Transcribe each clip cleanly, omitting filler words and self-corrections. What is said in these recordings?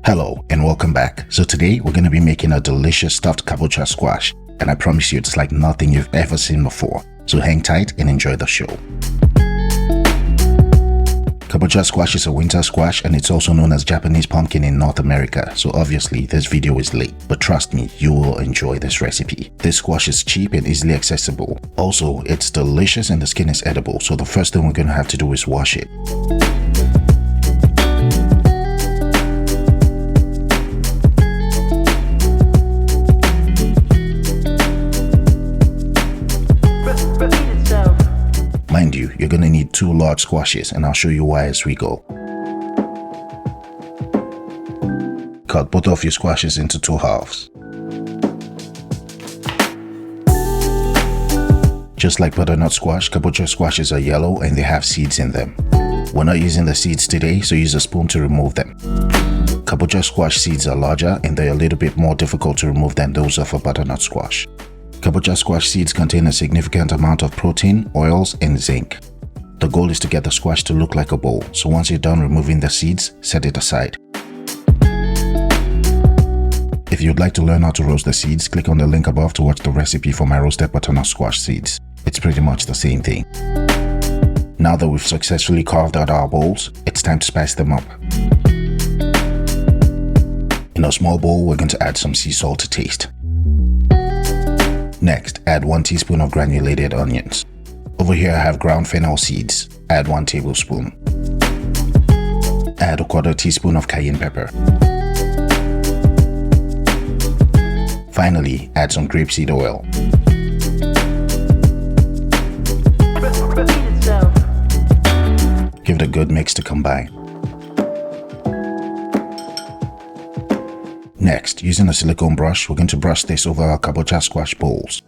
Hello and welcome back. So today we're going to be making a delicious stuffed kabocha squash, and I promise you it's like nothing you've ever seen before. So hang tight and enjoy the show. Kabocha squash is a winter squash and it's also known as Japanese pumpkin in North America, so obviously this video is late, but trust me, you will enjoy this recipe. This squash is cheap and easily accessible. Also, it's delicious and the skin is edible, so the first thing we're going to have to do is wash it. Mind you, you're gonna need 2 large squashes and I'll show you why as we go. Cut both of your squashes into 2 halves. Just like butternut squash, kabocha squashes are yellow and they have seeds in them. We're not using the seeds today, so use a spoon to remove them. Kabocha squash seeds are larger and they're a little bit more difficult to remove than those of a butternut squash. Kabocha squash seeds contain a significant amount of protein, oils, and zinc. The goal is to get the squash to look like a bowl, so once you're done removing the seeds, set it aside. If you'd like to learn how to roast the seeds, click on the link above to watch the recipe for my roasted butternut squash seeds. It's pretty much the same thing. Now that we've successfully carved out our bowls, it's time to spice them up. In a small bowl, we're going to add some sea salt to taste. Next, add 1 teaspoon of granulated onions. Over here I have ground fennel seeds. Add 1 tablespoon. Add a 1/4 teaspoon of cayenne pepper. Finally, add some grapeseed oil. Give it a good mix to combine. Next, using a silicone brush, we're going to brush this over our kabocha squash bowls.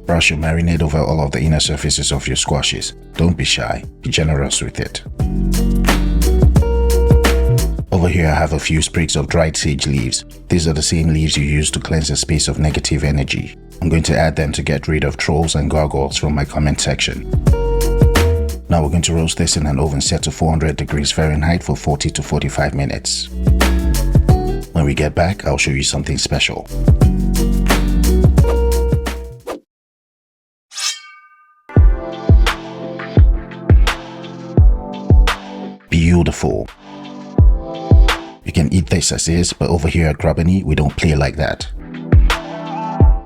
Brush your marinade over all of the inner surfaces of your squashes. Don't be shy, be generous with it. Over here I have a few sprigs of dried sage leaves. These are the same leaves you use to cleanse a space of negative energy. I'm going to add them to get rid of trolls and gargoyles from my comment section. Now we're going to roast this in an oven set to 400 degrees Fahrenheit for 40 to 45 minutes. When we get back, I'll show you something special. Beautiful. You can eat this as is, but over here at Grubanny, we don't play like that.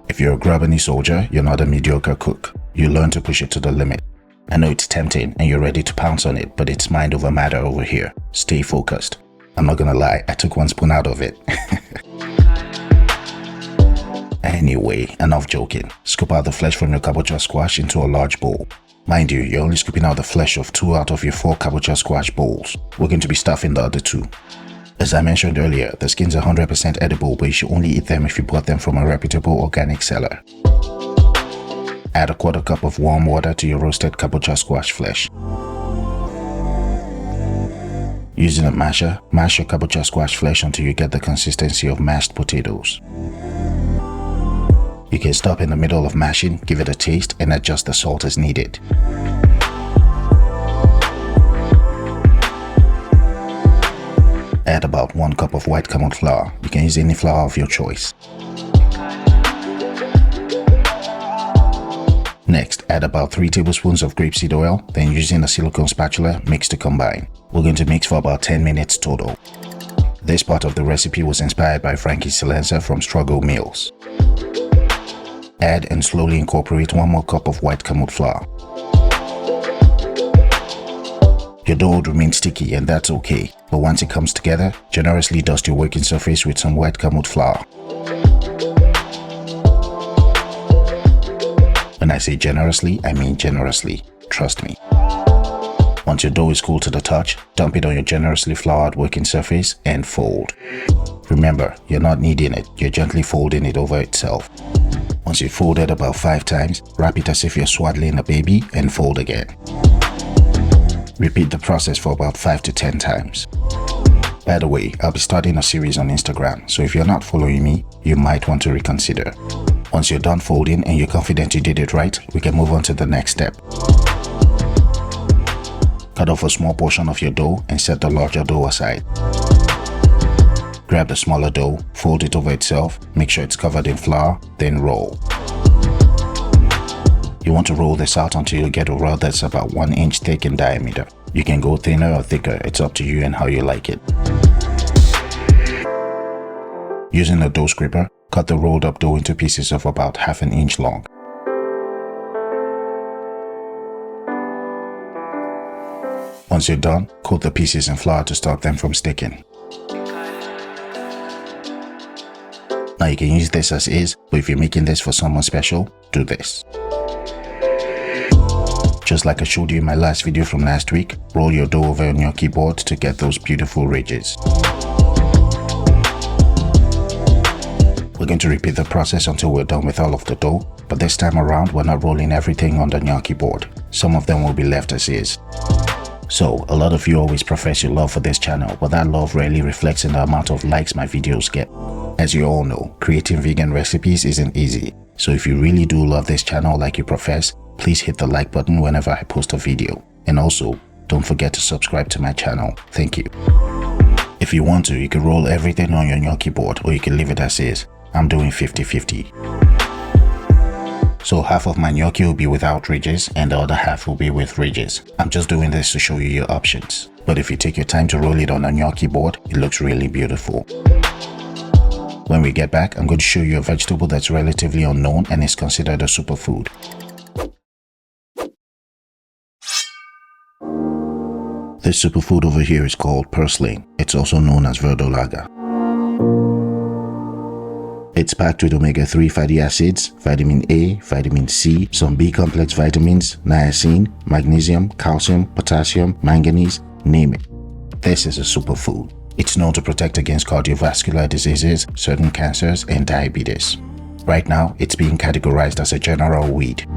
If you're a Grubanny soldier, you're not a mediocre cook. You learn to push it to the limit. I know it's tempting and you're ready to pounce on it, but it's mind over matter over here. Stay focused. I'm not gonna lie, I took 1 spoon out of it. Anyway, enough joking. Scoop out the flesh from your kabocha squash into a large bowl. Mind you, you're only scooping out the flesh of 2 out of your 4 kabocha squash bowls. We're going to be stuffing the other 2. As I mentioned earlier, the skins are 100% edible, but you should only eat them if you bought them from a reputable organic seller. Add a 1/4 cup of warm water to your roasted kabocha squash flesh. Using a masher, mash your kabocha squash flesh until you get the consistency of mashed potatoes. You can stop in the middle of mashing, give it a taste, and adjust the salt as needed. Add about 1 cup of white camel flour. You can use any flour of your choice. Next, add about 3 tablespoons of grapeseed oil, then using a silicone spatula, mix to combine. We're going to mix for about 10 minutes total. This part of the recipe was inspired by Frankie Silenza from Struggle Meals. Add and slowly incorporate 1 more cup of white camel flour. Your dough would remain sticky and that's okay, but once it comes together, generously dust your working surface with some white camel flour. When I say generously, I mean generously. Trust me. Once your dough is cool to the touch, dump it on your generously floured working surface and fold. Remember, you're not kneading it, you're gently folding it over itself. Once you've folded about 5 times, wrap it as if you're swaddling a baby and fold again. Repeat the process for about 5 to 10 times. By the way, I'll be starting a series on Instagram, so if you're not following me, you might want to reconsider. Once you're done folding and you're confident you did it right, we can move on to the next step. Cut off a small portion of your dough and set the larger dough aside. Grab the smaller dough, fold it over itself, make sure it's covered in flour, then roll. You want to roll this out until you get a roll that's about 1 inch thick in diameter. You can go thinner or thicker, it's up to you and how you like it. Using a dough scraper, cut the rolled up dough into pieces of about ½ an inch long. Once you're done, coat the pieces in flour to stop them from sticking. Now you can use this as is, but if you're making this for someone special, do this. Just like I showed you in my last video from last week, roll your dough over your gnocchi board to get those beautiful ridges. We're going to repeat the process until we're done with all of the dough, but this time around we're not rolling everything on the gnocchi board. Some of them will be left as is. So, a lot of you always profess your love for this channel, but that love rarely reflects in the amount of likes my videos get. As you all know, creating vegan recipes isn't easy, so if you really do love this channel like you profess, please hit the like button whenever I post a video. And also, don't forget to subscribe to my channel. Thank you. If you want to, you can roll everything on your gnocchi board, or you can leave it as is. I'm doing 50-50. So half of my gnocchi will be without ridges and the other half will be with ridges. I'm just doing this to show you your options. But if you take your time to roll it on a gnocchi board, it looks really beautiful. When we get back, I'm going to show you a vegetable that's relatively unknown and is considered a superfood. This superfood over here is called purslane. It's also known as verdolaga. It's packed with omega-3 fatty acids, vitamin A, vitamin C, some B-complex vitamins, niacin, magnesium, calcium, potassium, manganese, name it. This is a superfood. It's known to protect against cardiovascular diseases, certain cancers, and diabetes. Right now, it's being categorized as a general weed.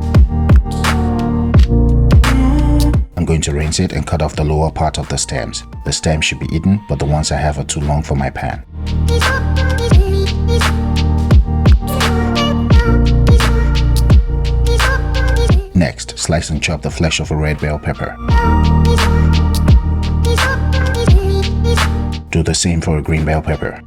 I'm going to rinse it and cut off the lower part of the stems. The stems should be eaten, but the ones I have are too long for my pan. Next, slice and chop the flesh of a red bell pepper. Do the same for a green bell pepper.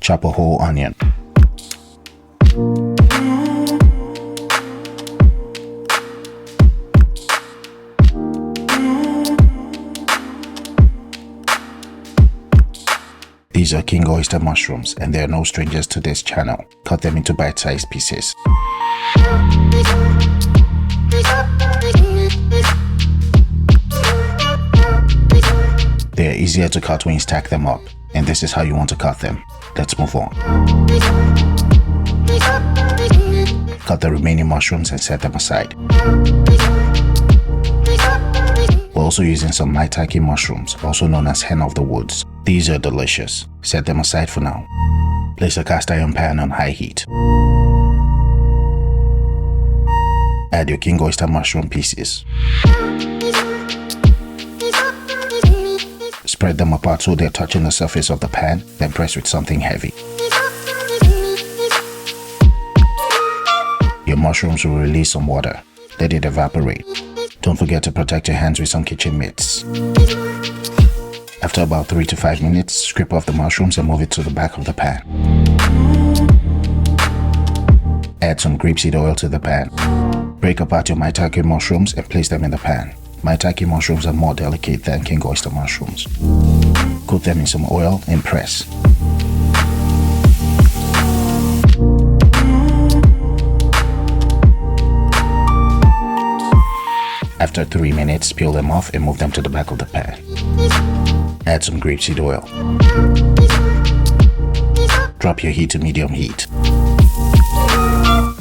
Chop a whole onion. These are king oyster mushrooms and they are no strangers to this channel. Cut them into bite-sized pieces. They are easier to cut when you stack them up, and this is how you want to cut them. Let's move on. Cut the remaining mushrooms and set them aside. We're also using some maitake mushrooms, also known as hen of the woods. These are delicious. Set them aside for now. Place a cast iron pan on high heat. Add your king oyster mushroom pieces. Spread them apart so they're touching the surface of the pan, then press with something heavy. Your mushrooms will release some water. Let it evaporate. Don't forget to protect your hands with some kitchen mitts. After about 3 to 5 minutes, scrape off the mushrooms and move it to the back of the pan. Add some grapeseed oil to the pan. Break apart your maitake mushrooms and place them in the pan. Maitake mushrooms are more delicate than king oyster mushrooms. Coat them in some oil and press. After 3 minutes, peel them off and move them to the back of the pan. Add some grapeseed oil. Drop your heat to medium heat.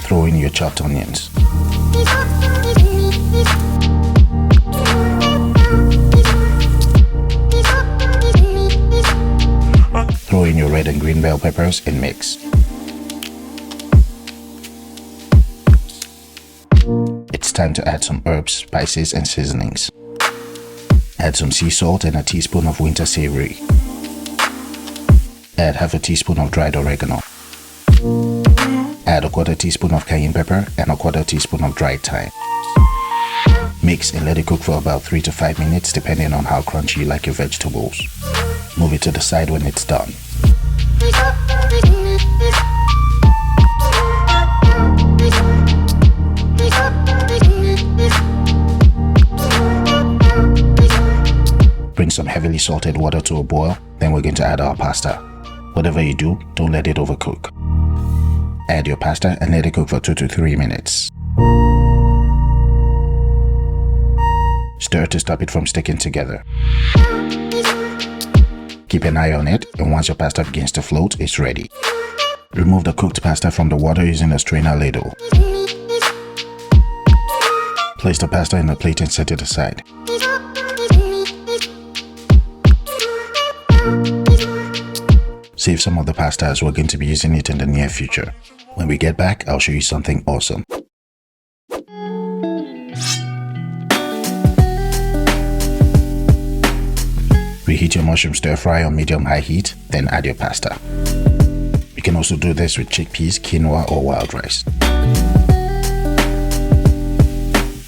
Throw in your chopped onions. Throw in your red and green bell peppers and mix. It's time to add some herbs, spices, and seasonings. Add some sea salt and a teaspoon of winter savory. Add half a teaspoon of dried oregano. Add a quarter teaspoon of cayenne pepper and a quarter teaspoon of dried thyme. Mix and let it cook for about 3 to 5 minutes depending on how crunchy you like your vegetables. Move it to the side when it's done. Bring some heavily salted water to a boil, then we're going to add our pasta. Whatever you do, don't let it overcook. Add your pasta and let it cook for 2 to 3 minutes. Stir to stop it from sticking together. Keep an eye on it, and once your pasta begins to float, it's ready. Remove the cooked pasta from the water using a strainer ladle. Place the pasta in a plate and set it aside. Save some of the pasta as we're going to be using it in the near future. When we get back, I'll show you something awesome. Reheat your mushroom stir fry on medium-high heat, then add your pasta. You can also do this with chickpeas, quinoa, or wild rice.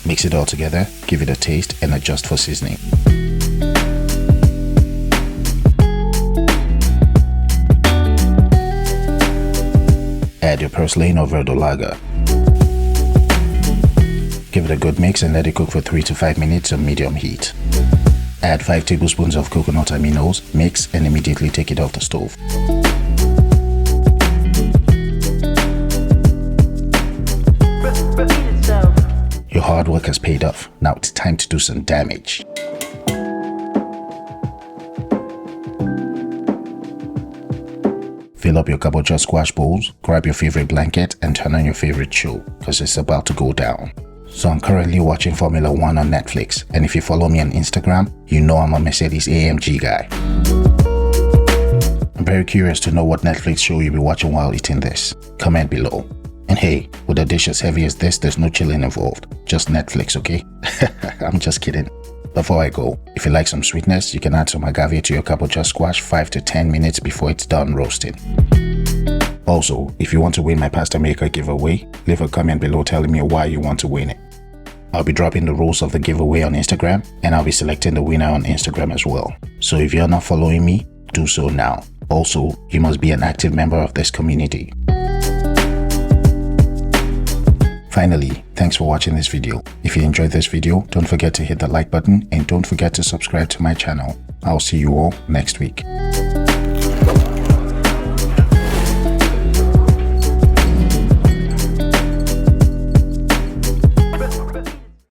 Mix it all together, give it a taste, and adjust for seasoning. Add your purslane or verdolaga. Give it a good mix and let it cook for 3 to 5 minutes on medium heat. Add 5 tablespoons of coconut aminos, mix, and immediately take it off the stove. Your hard work has paid off. Now it's time to do some damage. Fill up your kabocha squash bowls, grab your favorite blanket, and turn on your favorite show, because it's about to go down. So I'm currently watching Formula 1 on Netflix, and if you follow me on Instagram, you know I'm a Mercedes AMG guy. I'm very curious to know what Netflix show you'll be watching while eating this. Comment below. And hey, with a dish as heavy as this, there's no chilling involved. Just Netflix, okay? I'm just kidding. Before I go, if you like some sweetness, you can add some agave to your kabocha squash 5 to 10 minutes before it's done roasting. Also, if you want to win my pasta maker giveaway, leave a comment below telling me why you want to win it. I'll be dropping the rules of the giveaway on Instagram, and I'll be selecting the winner on Instagram as well. So if you're not following me, do so now. Also, you must be an active member of this community. Finally, thanks for watching this video. If you enjoyed this video, don't forget to hit the like button and don't forget to subscribe to my channel. I'll see you all next week.